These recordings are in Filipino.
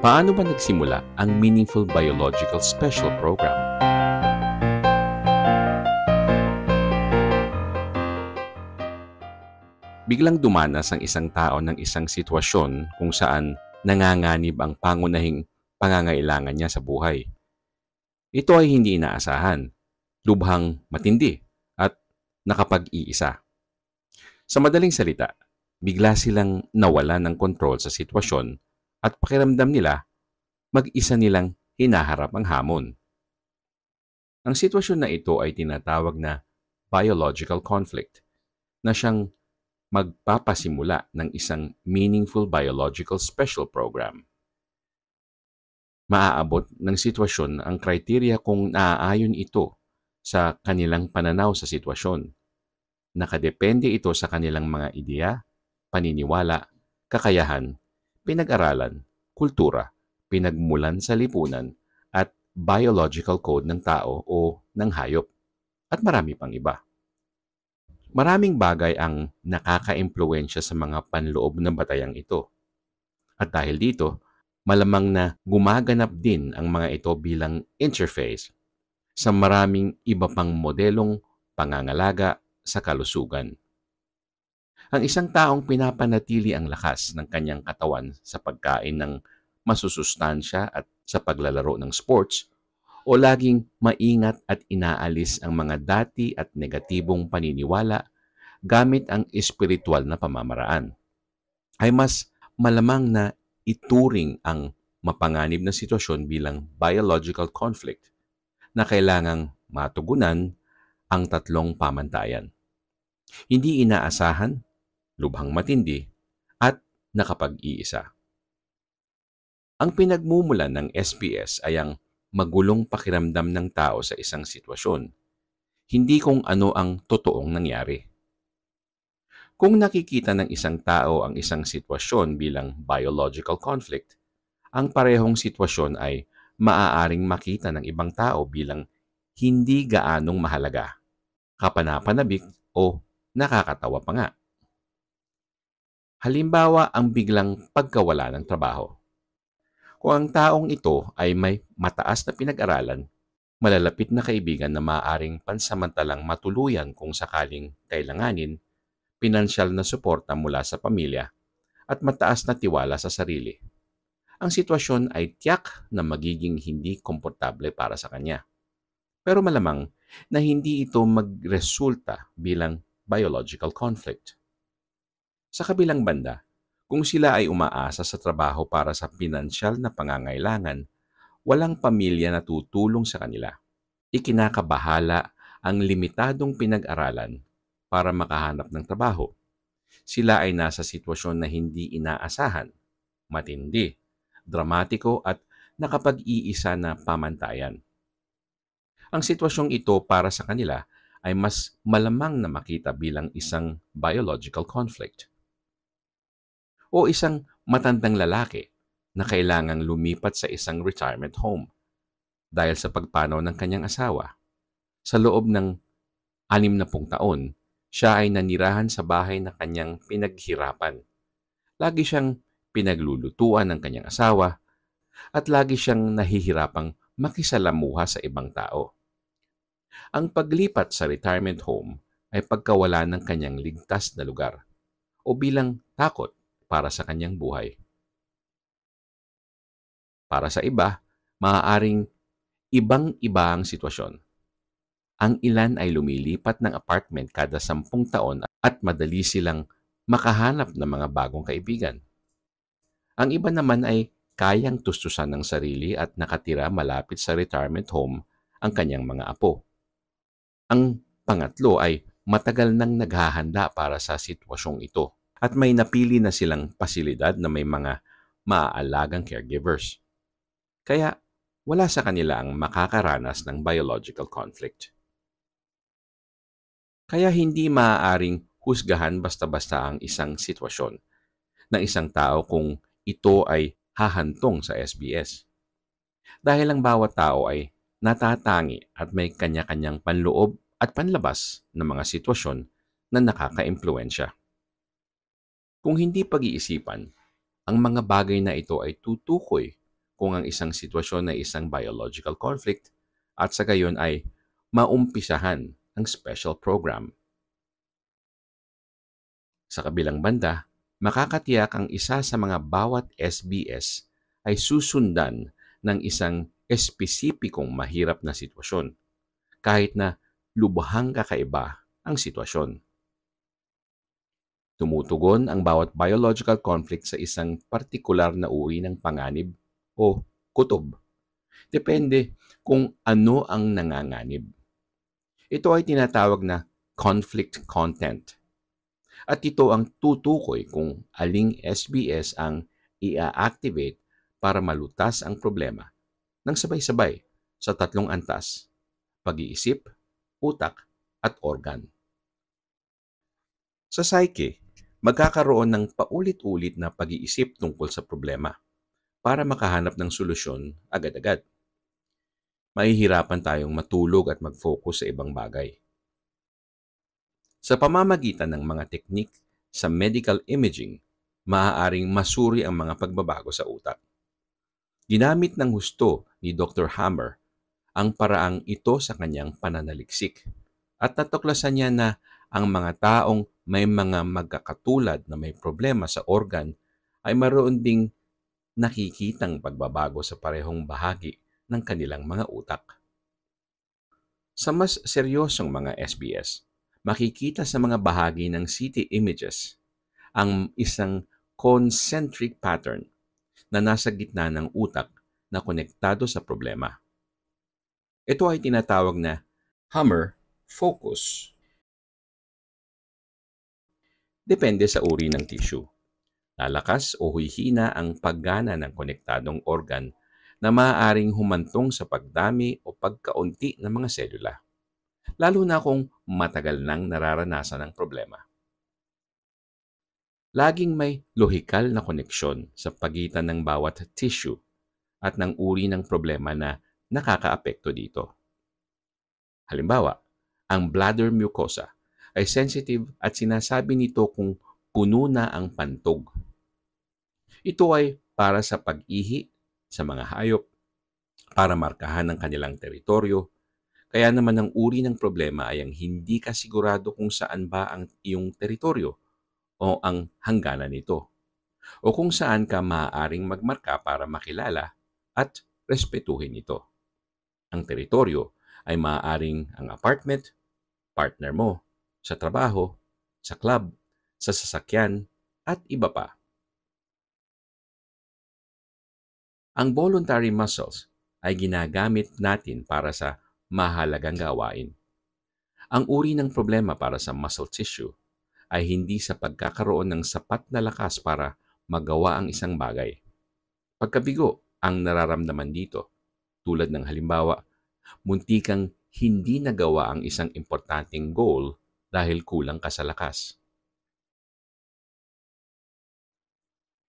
Paano ba nagsimula ang Meaningful Biological Special Program? Biglang dumanas ang isang tao ng isang sitwasyon kung saan nanganganib ang pangunahing pangangailangan niya sa buhay. Ito ay hindi inaasahan, lubhang matindi at nakapag-iisa. Sa madaling salita, bigla silang nawala ng kontrol sa sitwasyon at pakiramdam nila mag-isa nilang hinaharap ang hamon. Ang sitwasyon na ito ay tinatawag na biological conflict na siyang magpapasimula ng isang Meaningful Biological Special Program. Maaabot ng sitwasyon ang kriteriya kung naaayon ito sa kanilang pananaw sa sitwasyon. Nakadepende ito sa kanilang mga ideya, paniniwala, kakayahan, pinag-aralan, kultura, pinagmulan sa lipunan, at biological code ng tao o ng hayop, at marami pang iba. Maraming bagay ang nakaka-impluwensya sa mga panloob ng batayang ito. At dahil dito, malamang na gumaganap din ang mga ito bilang interface sa maraming iba pang modelong pangangalaga sa kalusugan. Ang isang taong pinapanatili ang lakas ng kanyang katawan sa pagkain ng masusustansya at sa paglalaro ng sports, o laging maingat at inaalis ang mga dati at negatibong paniniwala gamit ang espiritual na pamamaraan, ay mas malamang na ituring ang mapanganib na sitwasyon bilang biological conflict na kailangang matugunan ang tatlong pamantayan. Hindi inaasahan, lubhang matindi, at nakapag-iisa. Ang pinagmumulan ng SPS ay ang magulong pakiramdam ng tao sa isang sitwasyon, hindi kung ano ang totoong nangyari. Kung nakikita ng isang tao ang isang sitwasyon bilang biological conflict, ang parehong sitwasyon ay maaaring makita ng ibang tao bilang hindi gaanong mahalaga, kapanapanabik o nakakatawa pa nga. Halimbawa, ang biglang pagkawala ng trabaho. Kung ang taong ito ay may mataas na pinag-aralan, malalapit na kaibigan na maaaring pansamantalang matuluyan kung sakaling kailanganin, pinansyal na suporta mula sa pamilya, at mataas na tiwala sa sarili, ang sitwasyon ay tiyak na magiging hindi komportable para sa kanya. Pero malamang na hindi ito magresulta bilang biological conflict. Sa kabilang banda, kung sila ay umaasa sa trabaho para sa pinansyal na pangangailangan, walang pamilya na tutulong sa kanila. Ikinakabahala ang limitadong pinag-aralan para makahanap ng trabaho. Sila ay nasa sitwasyon na hindi inaasahan, matindi, dramatiko at nakapag-iisa na pamantayan. Ang sitwasyong ito para sa kanila ay mas malamang na makita bilang isang biological conflict. O isang matandang lalaki na kailangang lumipat sa isang retirement home dahil sa pagpanaw ng kanyang asawa. Sa loob ng 60 taon, siya ay nanirahan sa bahay na kanyang pinaghirapan. Lagi siyang pinaglulutuan ng kanyang asawa at lagi siyang nahihirapang makisalamuha sa ibang tao. Ang paglipat sa retirement home ay pagkawala ng kanyang ligtas na lugar o bilang takot para sa kanyang buhay. Para sa iba, maaaring ibang-iba ang sitwasyon. Ang ilan ay lumilipat ng apartment kada 10 taon at madali silang makahanap ng mga bagong kaibigan. Ang iba naman ay kayang tustusan ng sarili at nakatira malapit sa retirement home ang kanyang mga apo. Ang pangatlo ay matagal nang naghahanda para sa sitwasyong ito at may napili na silang pasilidad na may mga maaalagang caregivers. Kaya wala sa kanila ang makakaranas ng biological conflict. Kaya hindi maaaring husgahan basta-basta ang isang sitwasyon ng isang tao kung ito ay hahantong sa SBS. Dahil ang bawat tao ay natatangi at may kanya-kanyang panloob at panlabas na mga sitwasyon na nakaka-impluwensya. Kung hindi pag-iisipan, ang mga bagay na ito ay tutukoy kung ang isang sitwasyon ay isang biological conflict at sa gayon ay maumpisahan ang special program. Sa kabilang banda, makakatiyak ang isa sa mga bawat SBS ay susundan ng isang espesipikong mahirap na sitwasyon, kahit na lubhang kakaiba ang sitwasyon. Tumutugon ang bawat biological conflict sa isang partikular na uri ng panganib o kutob. Depende kung ano ang nanganganib. Ito ay tinatawag na conflict content. At ito ang tutukoy kung aling SBS ang i-activate para malutas ang problema ng sabay-sabay sa tatlong antas: pag-iisip, utak, at organ. Sa psyche, magkakaroon ng paulit-ulit na pag-iisip tungkol sa problema para makahanap ng solusyon agad-agad. Mahihirapan tayong matulog at mag-focus sa ibang bagay. Sa pamamagitan ng mga teknik sa medical imaging, maaaring masuri ang mga pagbabago sa utak. Ginamit ng husto ni Dr. Hammer ang paraang ito sa kanyang pananaliksik at natuklasan niya na ang mga taong may mga magkakatulad na may problema sa organ ay mayroon ding nakikitang pagbabago sa parehong bahagi ng kanilang mga utak. Sa mas seryosong mga SBS, makikita sa mga bahagi ng CT images ang isang concentric pattern na nasa gitna ng utak na konektado sa problema. Ito ay tinatawag na Hammer focus. Depende sa uri ng tissue. Lalakas o hihina ang paggana ng konektadong organ na maaaring humantong sa pagdami o pagkaunti ng mga selula, lalo na kung matagal nang nararanasan ang problema. Laging may lohikal na koneksyon sa pagitan ng bawat tissue at ng uri ng problema na nakakaapekto dito. Halimbawa, ang bladder mucosa ay sensitive at sinasabi nito kung puno na ang pantog. Ito ay para sa pag-ihi sa mga hayop, para markahan ang kanilang teritoryo. Kaya naman ang uri ng problema ay ang hindi ka sigurado kung saan ba ang iyong teritoryo o ang hangganan nito, o kung saan ka maaaring magmarka para makilala at respetuhin ito. Ang teritoryo ay maaaring ang apartment, partner mo, sa trabaho, sa club, sa sasakyan, at iba pa. Ang voluntary muscles ay ginagamit natin para sa mahalagang gawain. Ang uri ng problema para sa muscle tissue ay hindi sa pagkakaroon ng sapat na lakas para magawa ang isang bagay. Pagkabigo ang nararamdaman dito, tulad ng halimbawa, muntikang hindi nagawa ang isang importanteng goal dahil kulang ka sa lakas.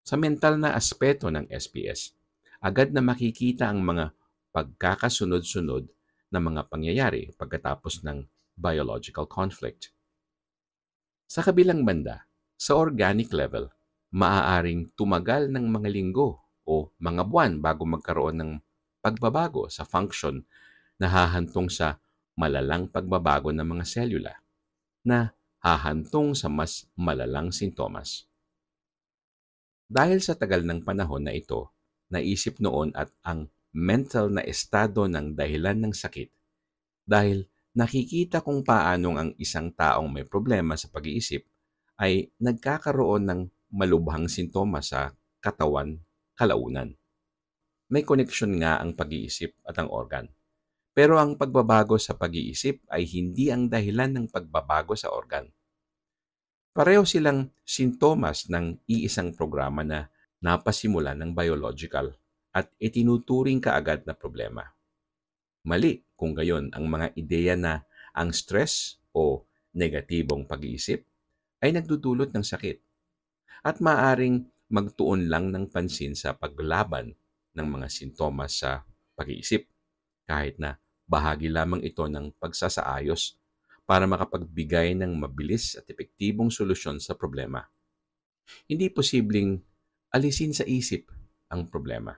Sa mental na aspeto ng SPS, agad na makikita ang mga pagkakasunod-sunod na mga pangyayari pagkatapos ng biological conflict. Sa kabilang banda, sa organic level, maaaring tumagal ng mga linggo o mga buwan bago magkaroon ng pagbabago sa function na hahantong sa malalang pagbabago ng mga selula na hahantong sa mas malalang sintomas. Dahil sa tagal ng panahon na ito, naisip noon at ang mental na estado ng dahilan ng sakit dahil nakikita kung paanong ang isang taong may problema sa pag-iisip ay nagkakaroon ng malubhang sintomas sa katawan kalaunan. May koneksyon nga ang pag-iisip at ang organ. Pero ang pagbabago sa pag-iisip ay hindi ang dahilan ng pagbabago sa organ. Pareho silang sintomas ng iisang programa na napasimula ng biological at itinuturing kaagad na problema. Mali kung gayon ang mga ideya na ang stress o negatibong pag-iisip ay nagdudulot ng sakit at maaaring magtuon lang ng pansin sa paglaban ng mga sintomas sa pag-iisip kahit na bahagi lamang ito ng pagsasaayos para makapagbigay ng mabilis at epektibong solusyon sa problema. Hindi posibleng alisin sa isip ang problema.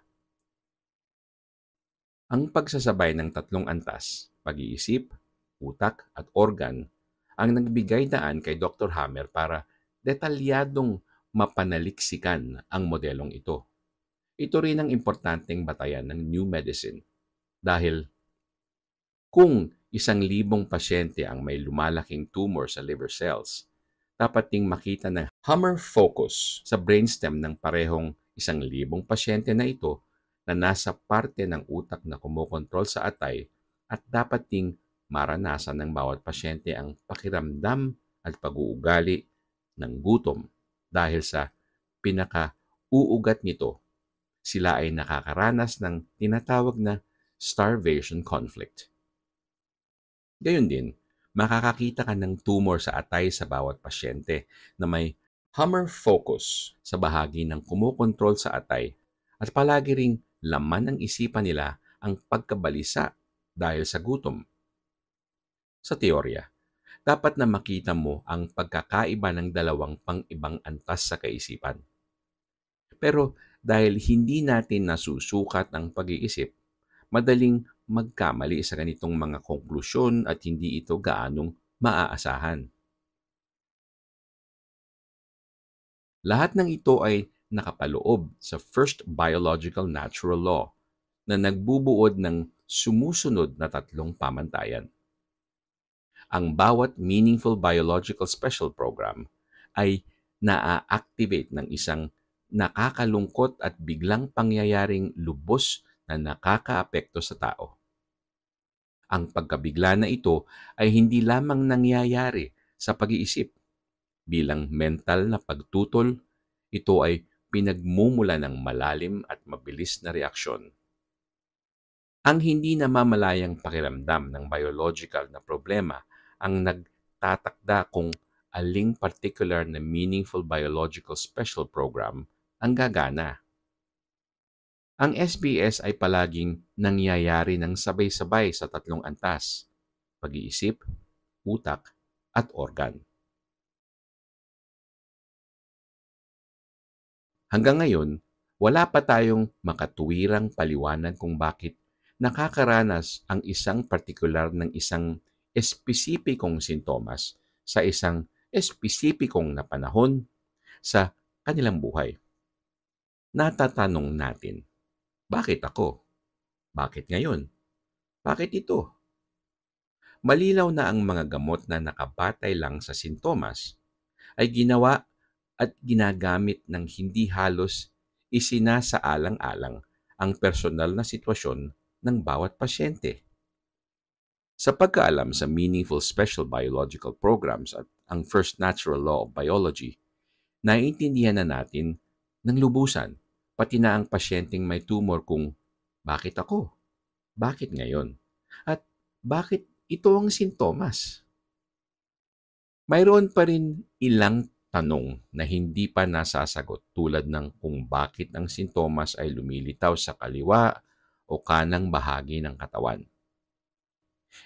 Ang pagsasabay ng tatlong antas, pag-iisip, utak at organ, ang nagbigay daan kay Dr. Hammer para detalyadong mapanaliksikan ang modelong ito. Ito rin ang importanteng batayan ng new medicine dahil kung 1,000 pasyente ang may lumalaking tumor sa liver cells, dapat ding makita ng Hammer focus sa brainstem ng parehong 1,000 pasyente na ito na nasa parte ng utak na kumokontrol sa atay at dapat ding maranasan ng bawat pasyente ang pakiramdam at pag-uugali ng gutom dahil sa pinaka-uugat nito, sila ay nakakaranas ng tinatawag na starvation conflict. Gayon din, makakakita ka ng tumor sa atay sa bawat pasyente na may Hammer focus sa bahagi ng kumokontrol sa atay at palagi ring laman ng isipan nila ang pagkabalisa dahil sa gutom. Sa teorya, dapat na makita mo ang pagkakaiba ng dalawang pang-ibang antas sa kaisipan. Pero dahil hindi natin nasusukat ang pag-iisip, madaling magkamali sa ganitong mga konklusyon at hindi ito gaanong maaasahan. Lahat ng ito ay nakapaloob sa first biological natural law na nagbubuod ng sumusunod na tatlong pamantayan. Ang bawat meaningful biological special program ay naa-activate ng isang nakakalungkot at biglang pangyayaring lubos na nakakaapekto sa tao. Ang pagkabigla na ito ay hindi lamang nangyayari sa pag-iisip. Bilang mental na pagtutol, ito ay pinagmumula ng malalim at mabilis na reaksyon. Ang hindi namamalayang pakiramdam ng biological na problema ang nagtatakda kung aling particular na meaningful biological special program ang gagana. Ang SBS ay palaging nangyayari ng sabay-sabay sa tatlong antas, pag-iisip, utak, at organ. Hanggang ngayon, wala pa tayong makatuwirang paliwanag kung bakit nakakaranas ang isang partikular ng isang espesipikong sintomas sa isang espesipikong na panahon sa kanilang buhay. Natatanong natin, bakit ako? Bakit ngayon? Bakit ito? Malinaw na ang mga gamot na nakabatay lang sa sintomas ay ginawa at ginagamit ng hindi halos isinasaalang-alang ang personal na sitwasyon ng bawat pasyente. Sa pagkaalam sa meaningful special biological programs at ang first natural law of biology, naiintindihan na natin ng lubusan, pati na ang pasyenteng may tumor kung bakit ako? Bakit ngayon? At bakit ito ang sintomas? Mayroon pa rin ilang tanong na hindi pa nasasagot tulad ng kung bakit ang sintomas ay lumilitaw sa kaliwa o kanang bahagi ng katawan.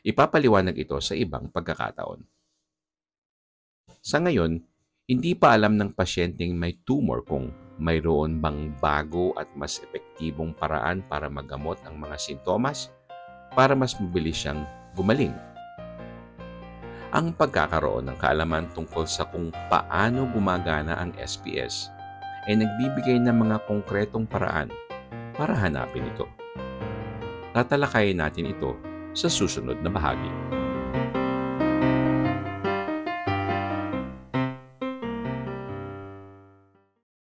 Ipapaliwanag ito sa ibang pagkakataon. Sa ngayon, hindi pa alam ng pasyenteng may tumor kung mayroon bang bago at mas epektibong paraan para magamot ang mga sintomas para mas mabilis siyang gumaling. Ang pagkakaroon ng kaalaman tungkol sa kung paano gumagana ang SPS ay nagbibigay ng mga konkretong paraan para hanapin ito. Tatalakayin natin ito sa susunod na bahagi.